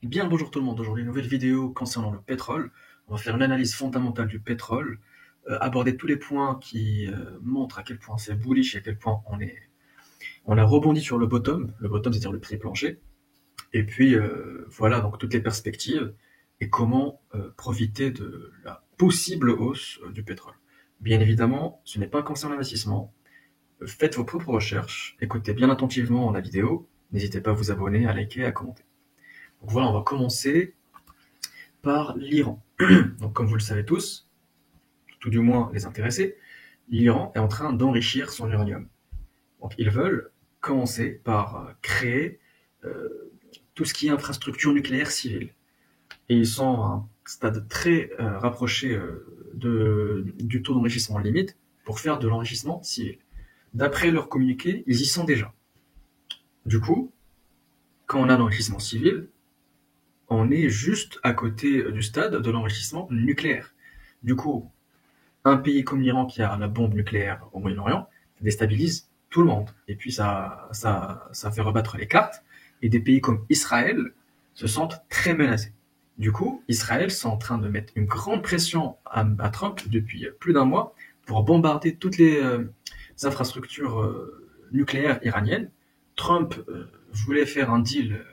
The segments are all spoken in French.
Bien le bonjour tout le monde, aujourd'hui une nouvelle vidéo concernant le pétrole. On va faire une analyse fondamentale du pétrole, aborder tous les points qui montrent à quel point c'est bullish et à quel point on a rebondi sur le bottom c'est-à-dire le prix plancher, et puis voilà donc toutes les perspectives et comment profiter de la possible hausse du pétrole. Bien évidemment, ce n'est pas un conseil en investissement, faites vos propres recherches, écoutez bien attentivement la vidéo, n'hésitez pas à vous abonner, à liker, à commenter. Donc voilà, on va commencer par l'Iran. Donc, comme vous le savez tous, tout du moins les intéressés, l'Iran est en train d'enrichir son uranium. Donc, ils veulent commencer par créer euh, tout ce qui est infrastructure nucléaire civile. Et ils sont à un stade très rapproché du taux d'enrichissement limite pour faire de l'enrichissement civil. D'après leur communiqué, ils y sont déjà. Du coup, quand on a l'enrichissement civil, on est juste à côté du stade de l'enrichissement nucléaire. Du coup, un pays comme l'Iran qui a la bombe nucléaire au Moyen-Orient déstabilise tout le monde. Et puis ça fait rebattre les cartes. Et des pays comme Israël se sentent très menacés. Du coup, Israël est en train de mettre une grande pression à Trump depuis plus d'un mois pour bombarder toutes les infrastructures nucléaires iraniennes. Trump voulait faire un deal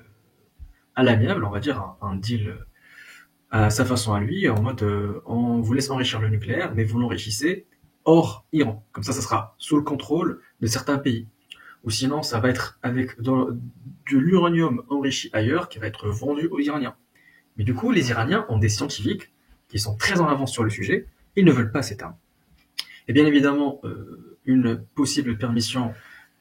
à l'amiable, on va dire un deal à sa façon à lui, en mode on vous laisse enrichir le nucléaire, mais vous l'enrichissez hors Iran. Comme ça sera sous le contrôle de certains pays. Ou sinon, ça va être avec de l'uranium enrichi ailleurs qui va être vendu aux Iraniens. Mais du coup, les Iraniens ont des scientifiques qui sont très en avance sur le sujet, ils ne veulent pas cette arme. Et bien évidemment, une possible permission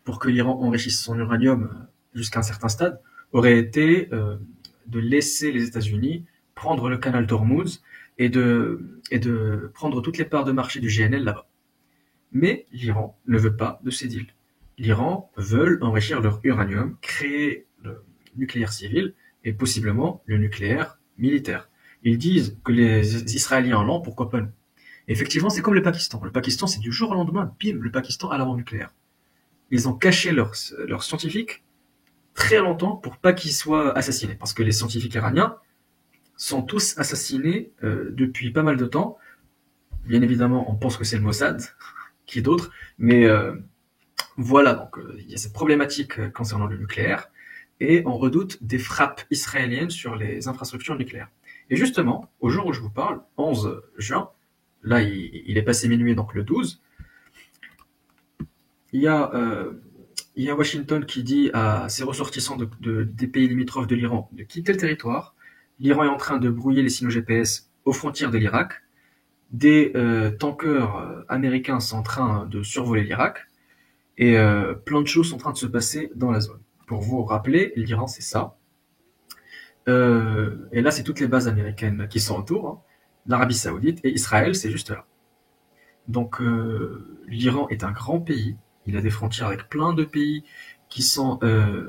pour que l'Iran enrichisse son uranium jusqu'à un certain stade aurait été de laisser les États-Unis prendre le canal d'Ormuz et de prendre toutes les parts de marché du GNL là-bas. Mais l'Iran ne veut pas de ces deals. L'Iran veut enrichir leur uranium, créer le nucléaire civil et possiblement le nucléaire militaire. Ils disent que les Israéliens en ont, pourquoi pas nous? Effectivement, c'est comme le Pakistan. Le Pakistan, c'est du jour au lendemain, bim, le Pakistan a la bombe nucléaire. Ils ont caché leurs scientifiques très longtemps pour pas qu'ils soient assassinés. Parce que les scientifiques iraniens sont tous assassinés depuis pas mal de temps. Bien évidemment, on pense que c'est le Mossad, qui est d'autre, mais voilà, donc il y a cette problématique concernant le nucléaire, et on redoute des frappes israéliennes sur les infrastructures nucléaires. Et justement, au jour où je vous parle, 11 juin, là il est passé minuit, donc le 12, il y a, euh, il y a Washington qui dit à ses ressortissants des pays limitrophes de l'Iran de quitter le territoire. L'Iran est en train de brouiller les signaux GPS aux frontières de l'Irak. Des tankers américains sont en train de survoler l'Irak. Et plein de choses sont en train de se passer dans la zone. Pour vous rappeler, l'Iran, c'est ça. Et là, c'est toutes les bases américaines qui sont autour. Hein. L'Arabie Saoudite et Israël, c'est juste là. Donc, l'Iran est un grand pays. Il a des frontières avec plein de pays qui sont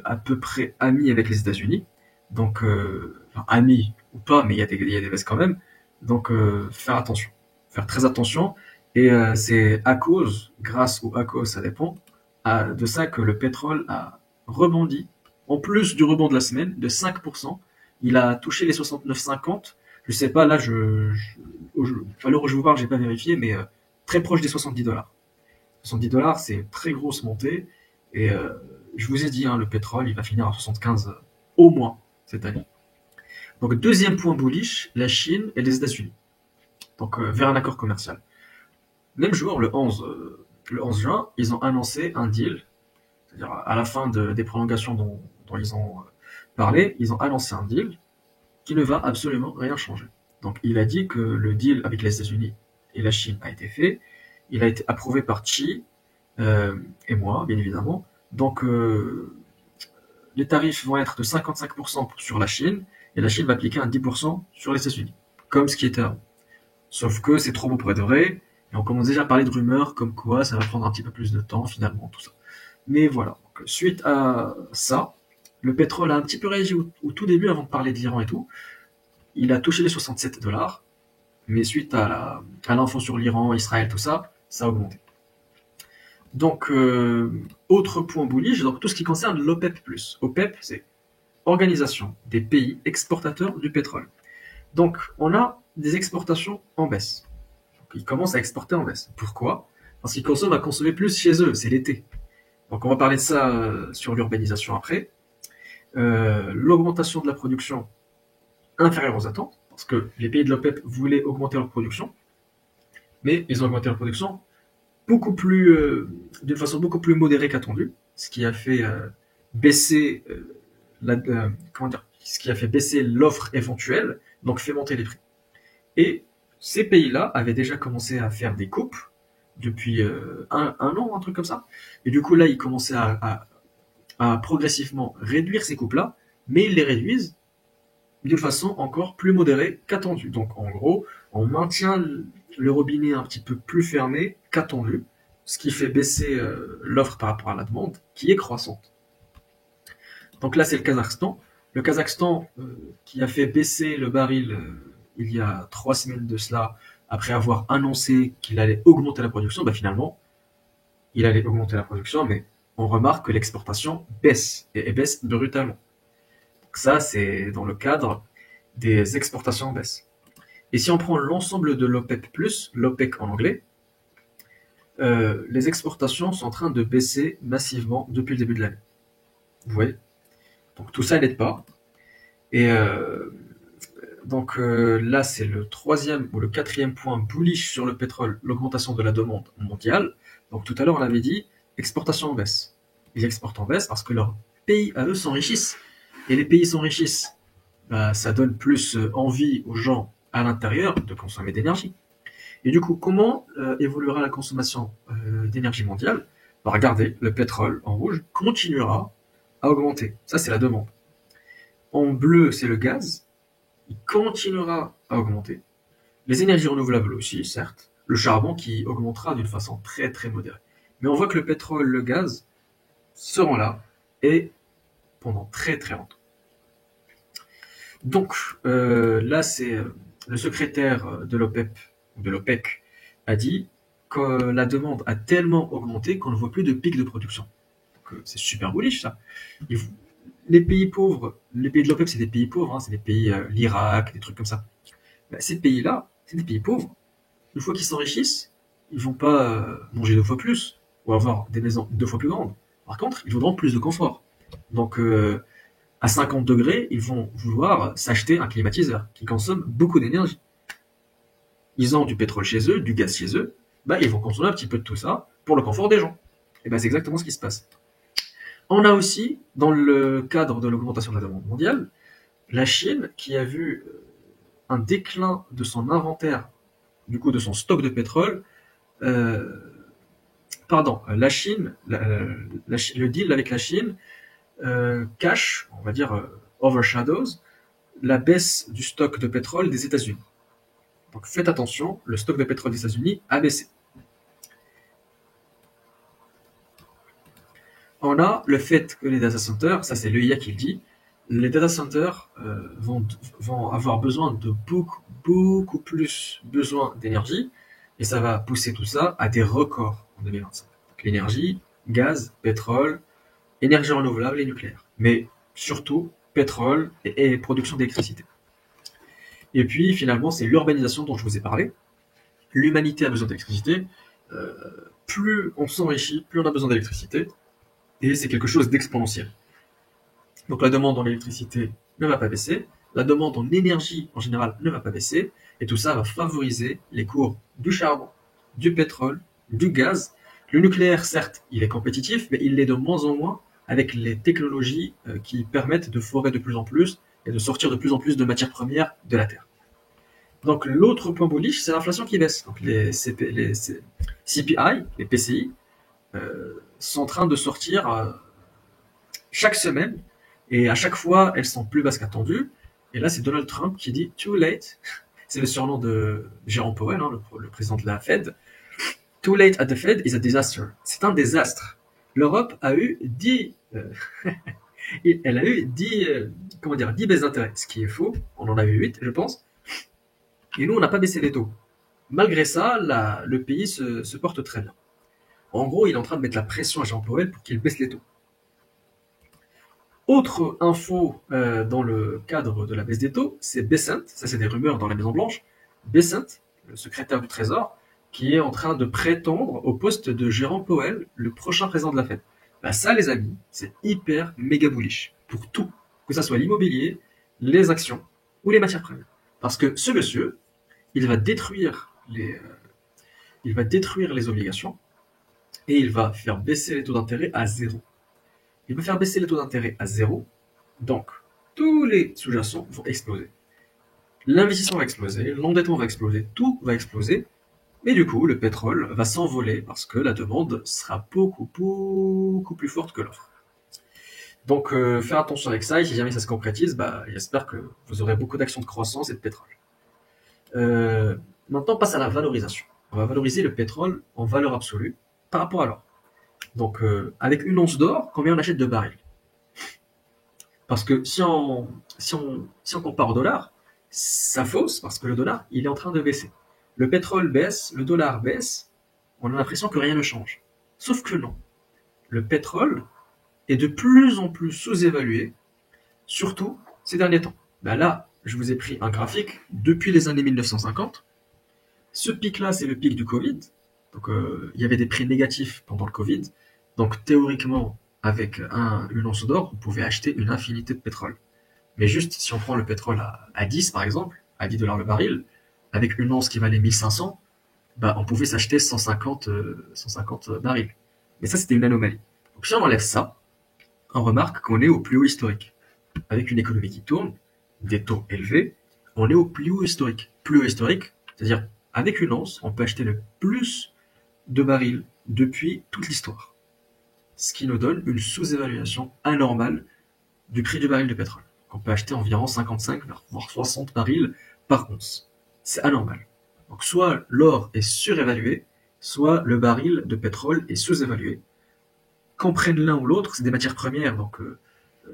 à peu près amis avec les États-Unis. Donc, enfin, amis ou pas, mais il y a des bases quand même. Donc, faire attention. Faire très attention. Et c'est à cause, grâce ou à cause, ça dépend, de ça que le pétrole a rebondi, en plus du rebond de la semaine, de 5%. Il a touché les 69,50. Je sais pas, là, à l'heure où je vous parle, j'ai pas vérifié, mais très proche des 70 dollars. 70 dollars, c'est une très grosse montée. Et je vous ai dit, hein, le pétrole, il va finir à 75 au moins cette année. Donc, deuxième point bullish, la Chine et les États-Unis. Donc, vers un accord commercial. Même jour, le 11 juin, ils ont annoncé un deal, c'est-à-dire à la fin des prolongations dont ils ont parlé, ils ont annoncé un deal qui ne va absolument rien changer. Donc, il a dit que le deal avec les États-Unis et la Chine a été fait. Il a été approuvé par Xi et moi, bien évidemment. Donc, les tarifs vont être de 55% sur la Chine et la Chine va appliquer un 10% sur les États-Unis, comme ce qui était avant. Sauf que c'est trop beau pour être vrai et on commence déjà à parler de rumeurs comme quoi ça va prendre un petit peu plus de temps finalement, tout ça. Mais voilà, donc, suite à ça, le pétrole a un petit peu réagi au tout début avant de parler de l'Iran et tout. Il a touché les 67 dollars, mais suite à l'info sur l'Iran, Israël, tout ça, ça a augmenté. Donc, autre point bullish, donc tout ce qui concerne l'OPEP+. OPEP, c'est Organisation des pays exportateurs du pétrole. Donc, on a des exportations en baisse. Donc, ils commencent à exporter en baisse. Pourquoi? Parce qu'ils consomment à consommer plus chez eux, c'est l'été. Donc, on va parler de ça sur l'urbanisation après. L'augmentation de la production inférieure aux attentes, parce que les pays de l'OPEP voulaient augmenter leur production, mais ils ont augmenté leur production d'une façon beaucoup plus modérée qu'attendue, ce qui a fait baisser comment dire, ce qui a fait baisser l'offre éventuelle, donc fait monter les prix. Et ces pays-là avaient déjà commencé à faire des coupes depuis un an, un truc comme ça. Et du coup, là, ils commençaient à progressivement réduire ces coupes-là, mais ils les réduisent d'une façon encore plus modérée qu'attendue. Donc, en gros, on maintient le robinet un petit peu plus fermé qu'attendu, ce qui fait baisser l'offre par rapport à la demande, qui est croissante. Donc là, c'est le Kazakhstan. Le Kazakhstan qui a fait baisser le baril il y a 3 semaines de cela, après avoir annoncé qu'il allait augmenter la production, bah finalement, il allait augmenter la production, mais on remarque que l'exportation baisse, et baisse brutalement. Donc ça, c'est dans le cadre des exportations en baisse. Et si on prend l'ensemble de l'OPEP+, l'OPEC en anglais, les exportations sont en train de baisser massivement depuis le début de l'année. Vous voyez? Donc tout ça n'aide pas. Et donc là, c'est le troisième ou le quatrième point bullish sur le pétrole, l'augmentation de la demande mondiale. Donc tout à l'heure, on avait dit exportation en baisse. Ils exportent en baisse parce que leurs pays à eux s'enrichissent. Et les pays s'enrichissent. Bah, ça donne plus envie aux gens à l'intérieur de consommer d'énergie. Et du coup, comment évoluera la consommation d'énergie mondiale? Bah, regardez, le pétrole en rouge continuera à augmenter. Ça, c'est la demande. En bleu, c'est le gaz. Il continuera à augmenter. Les énergies renouvelables aussi, certes. Le charbon qui augmentera d'une façon très très modérée. Mais on voit que le pétrole, le gaz seront là et pendant très très longtemps. Donc là, c'est le secrétaire de l'OPEP, de l'OPEC, a dit que la demande a tellement augmenté qu'on ne voit plus de pic de production. C'est super bullish ça. Les pays pauvres, les pays de l'OPEP, c'est des pays pauvres, hein, c'est des pays, l'Irak, des trucs comme ça. Bah, ces pays-là, c'est des pays pauvres. Une fois qu'ils s'enrichissent, ils vont pas manger 2 fois plus ou avoir des maisons 2 fois plus grandes. Par contre, ils voudront plus de confort. Donc, à 50 degrés, ils vont vouloir s'acheter un climatiseur qui consomme beaucoup d'énergie. Ils ont du pétrole chez eux, du gaz chez eux, bah, ils vont consommer un petit peu de tout ça pour le confort des gens. Et ben, c'est exactement ce qui se passe. On a aussi, dans le cadre de l'augmentation de la demande mondiale, la Chine qui a vu un déclin de son inventaire, du coup de son stock de pétrole. La Chine, le deal avec la Chine cache, on va dire, overshadows la baisse du stock de pétrole des États-Unis. Donc faites attention, le stock de pétrole des États-Unis a baissé. On a le fait que les data centers, ça c'est l'EIA qui le dit, les data centers vont avoir besoin de beaucoup plus besoin d'énergie, et ça va pousser tout ça à des records en 2025. Donc l'énergie, gaz, pétrole, énergie renouvelable et nucléaire. Mais surtout, pétrole et production d'électricité. Et puis finalement, c'est l'urbanisation dont je vous ai parlé. L'humanité a besoin d'électricité. Plus on s'enrichit, plus on a besoin d'électricité. Et c'est quelque chose d'exponentiel. Donc la demande en électricité ne va pas baisser, la demande en énergie en général ne va pas baisser, et tout ça va favoriser les cours du charbon, du pétrole, du gaz. Le nucléaire, certes, il est compétitif, mais il l'est de moins en moins avec les technologies qui permettent de forer de plus en plus et de sortir de plus en plus de matières premières de la Terre. Donc l'autre point bullish, c'est l'inflation qui baisse. Donc les CPI, les PCI, sont en train de sortir chaque semaine, et à chaque fois, elles sont plus basses qu'attendues. Et là, c'est Donald Trump qui dit too late. C'est le surnom de Jérôme Powell, hein, le président de la Fed. Too late at the Fed is a disaster. C'est un désastre. L'Europe a eu 10, elle a eu 10, 10 baisses d'intérêt, ce qui est faux. On en a eu 8, je pense. Et nous, on n'a pas baissé les taux. Malgré ça, le pays se porte très bien. En gros, il est en train de mettre la pression à Jérôme Powell pour qu'il baisse les taux. Autre info dans le cadre de la baisse des taux, c'est Bessent, ça c'est des rumeurs dans la Maison Blanche, Bessent, le secrétaire du Trésor, qui est en train de prétendre au poste de Jérôme Powell, le prochain président de la Fed. Bah ça les amis, c'est hyper méga bullish pour tout, que ça soit l'immobilier, les actions ou les matières premières. Parce que ce monsieur, il va détruire les obligations et il va faire baisser les taux d'intérêt à zéro. Il va faire baisser les taux d'intérêt à zéro, donc tous les sous-jacents vont exploser. L'investissement va exploser, l'endettement va exploser, tout va exploser, mais du coup, le pétrole va s'envoler parce que la demande sera beaucoup plus forte que l'offre. Donc, faire attention avec ça, et si jamais ça se concrétise, bah, j'espère que vous aurez beaucoup d'actions de croissance et de pétrole. Euh, Maintenant, on passe à la valorisation. On va valoriser le pétrole en valeur absolue par rapport à l'or. Donc, avec une once d'or, combien on achète de barils? Parce que si on compare au dollar, ça fausse parce que le dollar, il est en train de baisser. Le pétrole baisse, le dollar baisse, on a l'impression que rien ne change. Sauf que non. Le pétrole est de plus en plus sous-évalué, surtout ces derniers temps. Ben là, je vous ai pris un graphique depuis les années 1950. Ce pic-là, c'est le pic du Covid. Donc, il y avait des prix négatifs pendant le Covid. Donc, théoriquement, avec une once d'or, on pouvait acheter une infinité de pétrole. Mais juste, si on prend le pétrole à 10, par exemple, à 10 dollars le baril, avec une once qui valait 1500, bah, on pouvait s'acheter 150 barils. Mais ça, c'était une anomalie. Donc, si on enlève ça, on remarque qu'on est au plus haut historique. Avec une économie qui tourne, des taux élevés, on est au plus haut historique. Plus haut historique, c'est-à-dire, avec une once, on peut acheter le plus de barils depuis toute l'histoire. Ce qui nous donne une sous-évaluation anormale du prix du baril de pétrole. On peut acheter environ 55, voire 60 barils par once. C'est anormal. Donc soit l'or est surévalué, soit le baril de pétrole est sous-évalué. Qu'on prenne l'un ou l'autre, c'est des matières premières, donc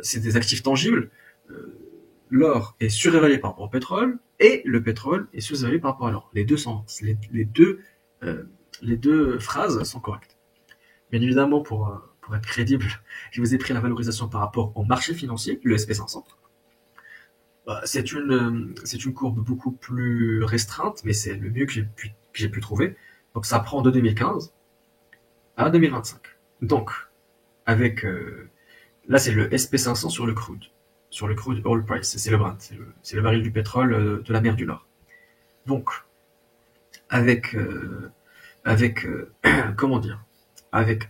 c'est des actifs tangibles. Euh, L'or est surévalué par rapport au pétrole, et le pétrole est sous-évalué par rapport à l'or. Euh, les deux phrases sont correctes. Bien évidemment, pour être crédible, je vous ai pris la valorisation par rapport au marché financier, le SP500. C'est une courbe beaucoup plus restreinte, mais c'est le mieux que j'ai pu trouver. Donc ça prend de 2015 à 2025. Donc, avec là c'est le SP500 sur le crude oil price, c'est le Brent, c'est le baril du pétrole de la mer du Nord. Donc, avec avec comment dire, avec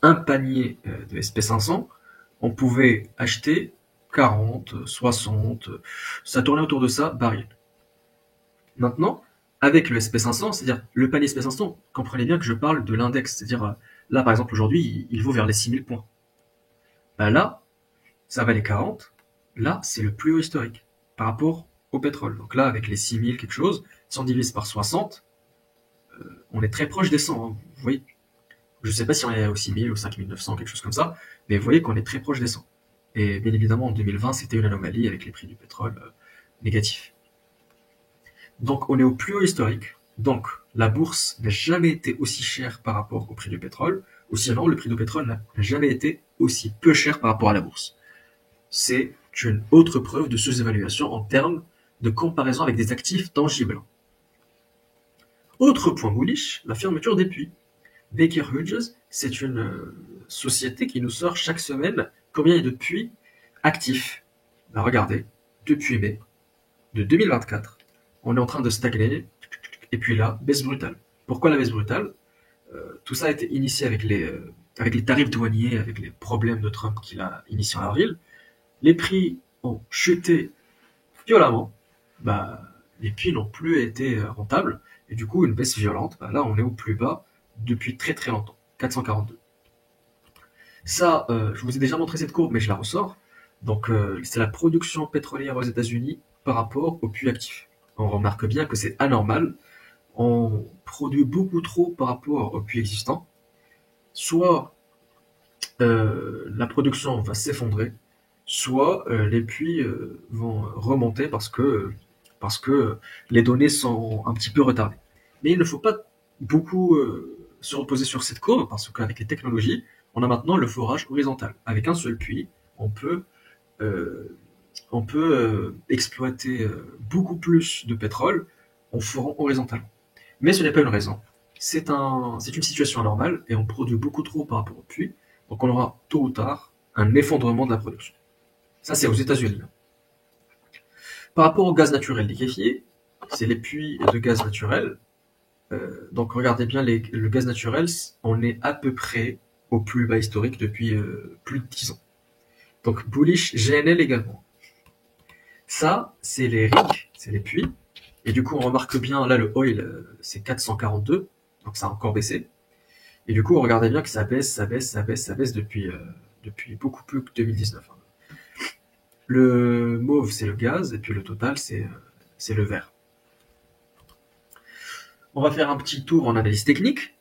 un panier de SP500, on pouvait acheter 40, 60, ça tournait autour de ça, barils. Maintenant, avec le SP500, c'est-à-dire le panier SP500, comprenez bien que je parle de l'index, c'est-à-dire là par exemple aujourd'hui, il vaut vers les 6000 points. Ben là, ça valait 40, là c'est le plus haut historique par rapport au pétrole. Donc là, avec les 6000 quelque chose, si on divise par 60, on est très proche des 100, hein, vous voyez. Je ne sais pas si on est au 6000 ou 5900, quelque chose comme ça, mais vous voyez qu'on est très proche des 100. Et bien évidemment, en 2020, c'était une anomalie avec les prix du pétrole négatifs. Donc, on est au plus haut historique. Donc, la bourse n'a jamais été aussi chère par rapport au prix du pétrole, ou sinon, le prix du pétrole n'a jamais été aussi peu cher par rapport à la bourse. C'est une autre preuve de sous-évaluation en termes de comparaison avec des actifs tangibles. Autre point bullish, la fermeture des puits. Baker Hughes, c'est une société qui nous sort chaque semaine combien il y a de puits actifs. Ben regardez, depuis mai de 2024, on est en train de stagner, et puis là, baisse brutale. Pourquoi la baisse brutale? Tout ça a été initié avec les tarifs douaniers, avec les problèmes de Trump qu'il a initiés en avril. Les prix ont chuté violemment. Bah, les puits n'ont plus été rentables, et du coup, une baisse violente. Bah, là, on est au plus bas depuis très longtemps, 442. Ça, je vous ai déjà montré cette courbe, mais je la ressors. Donc, c'est la production pétrolière aux États-Unis par rapport aux puits actifs. On remarque bien que c'est anormal. On produit beaucoup trop par rapport aux puits existants. Soit la production va s'effondrer, soit les puits vont remonter parce que les données sont un petit peu retardées. Mais il ne faut pas beaucoup se reposer sur cette courbe parce qu'avec les technologies, on a maintenant le forage horizontal. Avec un seul puits, on peut, euh, exploiter beaucoup plus de pétrole en forant horizontalement. Mais ce n'est pas une raison. C'est une situation anormale et on produit beaucoup trop par rapport au puits. Donc on aura tôt ou tard un effondrement de la production. Ça, c'est aux États-Unis. Par rapport au gaz naturel liquéfié, c'est les puits de gaz naturel. Donc regardez bien, le gaz naturel, on est à peu près au plus bas historique depuis plus de 10 ans. Donc bullish GNL également. Ça, c'est les rigs, c'est les puits. Et du coup, on remarque bien, là, le oil, c'est 442, donc ça a encore baissé. Et du coup, on regardait bien que ça baisse, ça baisse, ça baisse, ça baisse depuis beaucoup plus que 2019. Le mauve, c'est le gaz, et puis le total, c'est le vert. On va faire un petit tour en analyse technique.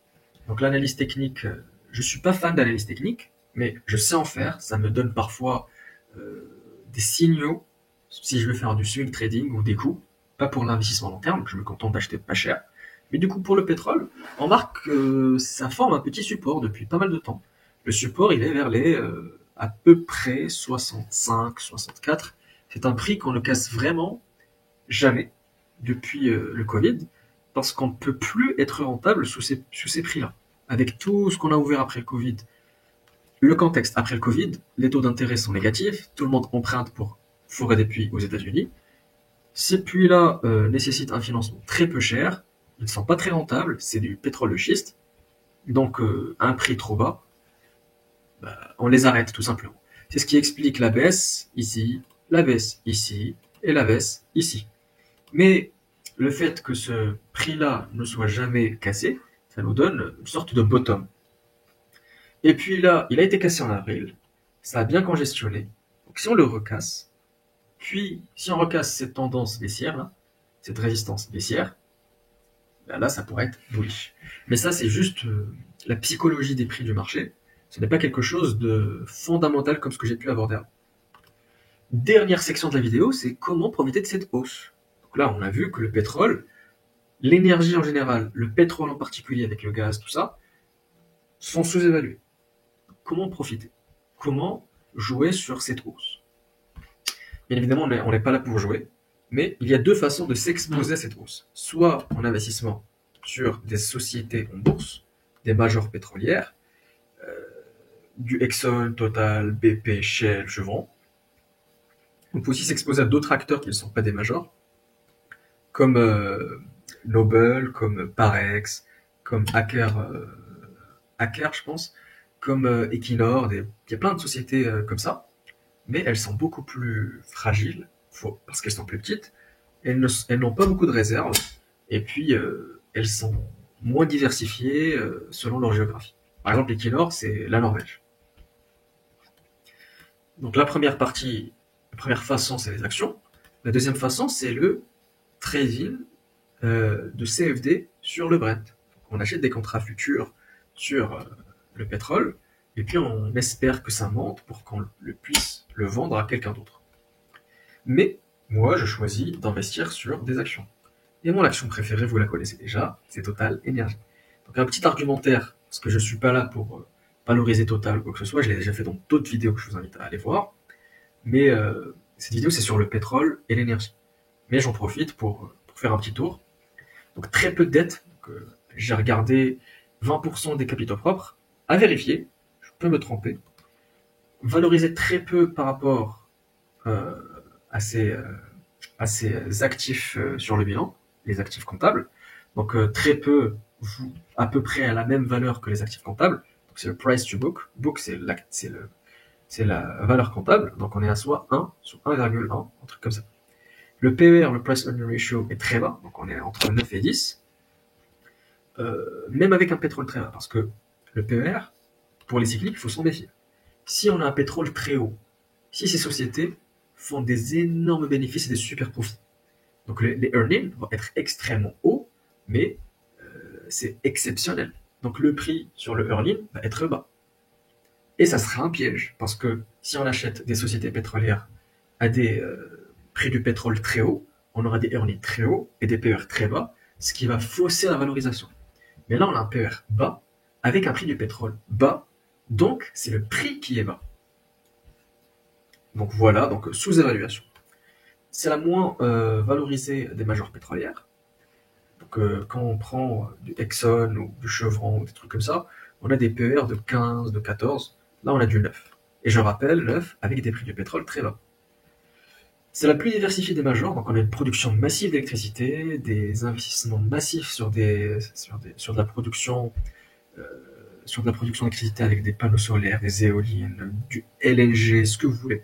Donc l'analyse technique, je suis pas fan d'analyse technique, mais je sais en faire. Ça me donne parfois des signaux si je veux faire du swing trading ou des coups. Pas pour l'investissement long terme, je me contente d'acheter pas cher. Mais du coup, pour le pétrole, on remarque que ça forme un petit support depuis pas mal de temps. Le support, il est vers les à peu près 65, 64. C'est un prix qu'on ne casse vraiment jamais depuis le Covid, parce qu'on ne peut plus être rentable sous ces prix-là. Avec tout ce qu'on a ouvert après le Covid, le contexte après le Covid, les taux d'intérêt sont négatifs, tout le monde emprunte pour forer des puits aux États-Unis. Ces puits-là nécessitent un financement très peu cher, ils ne sont pas très rentables, c'est du pétrole de schiste, donc à un prix trop bas, on les arrête tout simplement. C'est ce qui explique la baisse ici, la baisse ici et la baisse ici. Mais le fait que ce prix-là ne soit jamais cassé, ça nous donne une sorte de bottom. Et puis là, il a été cassé en avril, ça a bien congestionné. Donc si on le recasse, puis si on recasse cette tendance baissière, là, cette résistance baissière, là, ça pourrait être bullish. Mais ça, c'est juste la psychologie des prix du marché. Ce n'est pas quelque chose de fondamental comme ce que j'ai pu aborder avant. Dernière section de la vidéo, c'est comment profiter de cette hausse. Donc là, on a vu que le pétrole, l'énergie en général, le pétrole en particulier avec le gaz, tout ça, sont sous-évalués. Comment profiter? Comment jouer sur cette hausse? Bien évidemment, on n'est pas là pour jouer, mais il y a deux façons de s'exposer à cette hausse. Soit en investissement sur des sociétés en bourse, des majors pétrolières, du Exxon, Total, BP, Shell, Chevron. On peut aussi s'exposer à d'autres acteurs qui ne sont pas des majors, comme Noble, comme Parex, comme Aker, je pense, comme Equinor. Il y a plein de sociétés comme ça, mais elles sont beaucoup plus fragiles, parce qu'elles sont plus petites. Elles n'ont pas beaucoup de réserves, et puis elles sont moins diversifiées selon leur géographie. Par exemple, Equinor, c'est la Norvège. Donc la première façon, c'est les actions. La deuxième façon, c'est le trading de CFD sur le Brent. On achète des contrats futurs sur le pétrole, et puis on espère que ça monte pour qu'on puisse le vendre à quelqu'un d'autre. Mais moi, je choisis d'investir sur des actions. Et mon action préférée, vous la connaissez déjà, c'est Total Energy. Donc un petit argumentaire, parce que je ne suis pas là pour valoriser Total ou quoi que ce soit, je l'ai déjà fait dans d'autres vidéos que je vous invite à aller voir. Mais cette vidéo, c'est sur le pétrole et l'énergie. Mais j'en profite pour faire un petit tour. Donc très peu de dettes. J'ai regardé 20% des capitaux propres, à vérifier, je peux me tromper. Valoriser très peu par rapport à ces actifs sur le bilan, les actifs comptables. Donc très peu, à peu près à la même valeur que les actifs comptables. Donc c'est le price to book. Book, c'est la valeur comptable. Donc on est à soit 1 sur 1,1, un truc comme ça. Le PER, le price earning ratio, est très bas. Donc on est entre 9 et 10. Même avec un pétrole très bas. Parce que le PER, pour les cycliques, il faut s'en méfier. Si on a un pétrole très haut, si ces sociétés font des énormes bénéfices et des super profits, donc les earnings vont être extrêmement hauts, mais c'est exceptionnel. Donc le prix sur le earning va être bas. Et ça sera un piège, parce que si on achète des sociétés pétrolières à des prix du pétrole très hauts, on aura des earnings très hauts et des PER très bas, ce qui va fausser la valorisation. Mais là, on a un PER bas, avec un prix du pétrole bas, Donc, c'est le prix qui est bas. Donc voilà, donc sous-évaluation. C'est la moins valorisée des majors pétrolières. Donc quand on prend du Exxon ou du Chevron ou des trucs comme ça, on a des PER de 15, de 14. Là, on a du 9. Et je rappelle, 9 avec des prix du pétrole très bas. C'est la plus diversifiée des majors, donc on a une production massive d'électricité, des investissements massifs sur sur de la production euh, sur de la production d'électricité avec des panneaux solaires, des éoliennes, du LNG, ce que vous voulez.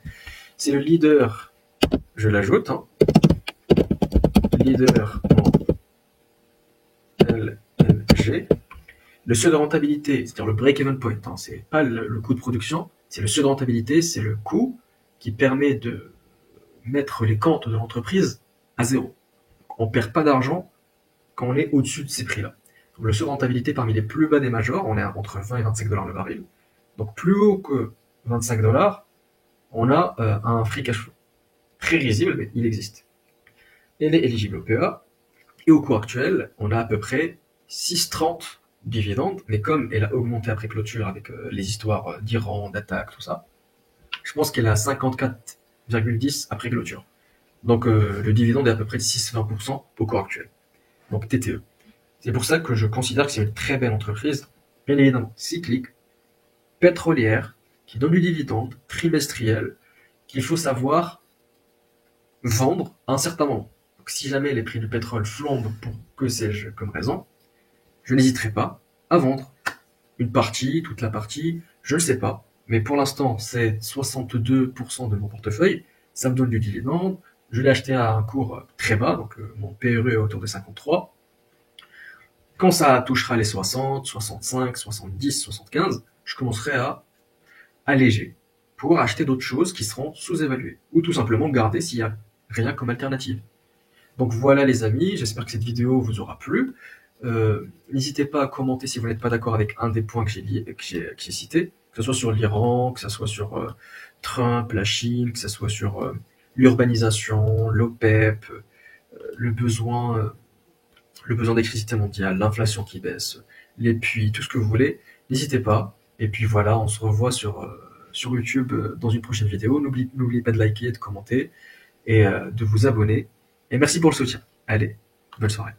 C'est le leader, je l'ajoute, hein, leader en LNG. Le seuil de rentabilité, c'est-à-dire le break-even point, hein, c'est pas le coût de production, c'est le seuil de rentabilité, c'est le coût qui permet de mettre les comptes de l'entreprise à zéro. On ne perd pas d'argent quand on est au-dessus de ces prix-là. Le seuil de rentabilité parmi les plus bas des majors, on est entre 20 et 25 dollars le baril. Donc plus haut que 25 dollars, on a un free cash flow. Très risible, mais il existe. Elle est éligible au PEA. Et au cours actuel, on a à peu près 6,30 dividendes, mais comme elle a augmenté après clôture avec les histoires d'Iran, d'attaque, tout ça, je pense qu'elle est à 54,10 après clôture. Donc le dividende est à peu près de 6,20% au cours actuel. Donc TTE. C'est pour ça que je considère que c'est une très belle entreprise, bien évidemment cyclique, pétrolière, qui donne du dividende trimestriel, qu'il faut savoir vendre à un certain moment. Donc si jamais les prix du pétrole flambent pour que sais-je comme raison, je n'hésiterai pas à vendre une partie, toute la partie, je ne sais pas. Mais pour l'instant, c'est 62% de mon portefeuille. Ça me donne du dividende. Je l'ai acheté à un cours très bas, donc mon PRE est autour de 53. Quand ça touchera les 60, 65, 70, 75, je commencerai à alléger pour acheter d'autres choses qui seront sous-évaluées. Ou tout simplement garder s'il n'y a rien comme alternative. Donc voilà les amis, j'espère que cette vidéo vous aura plu. N'hésitez pas à commenter si vous n'êtes pas d'accord avec un des points que j'ai cités, que ce soit sur l'Iran, que ce soit sur Trump, la Chine, que ce soit sur l'urbanisation, l'OPEP, le besoin, le besoin d'électricité mondiale, l'inflation qui baisse, les puits, tout ce que vous voulez. N'hésitez pas. Et puis voilà, on se revoit sur YouTube dans une prochaine vidéo. N'oubliez pas de liker, de commenter et de vous abonner. Et merci pour le soutien. Allez, bonne soirée.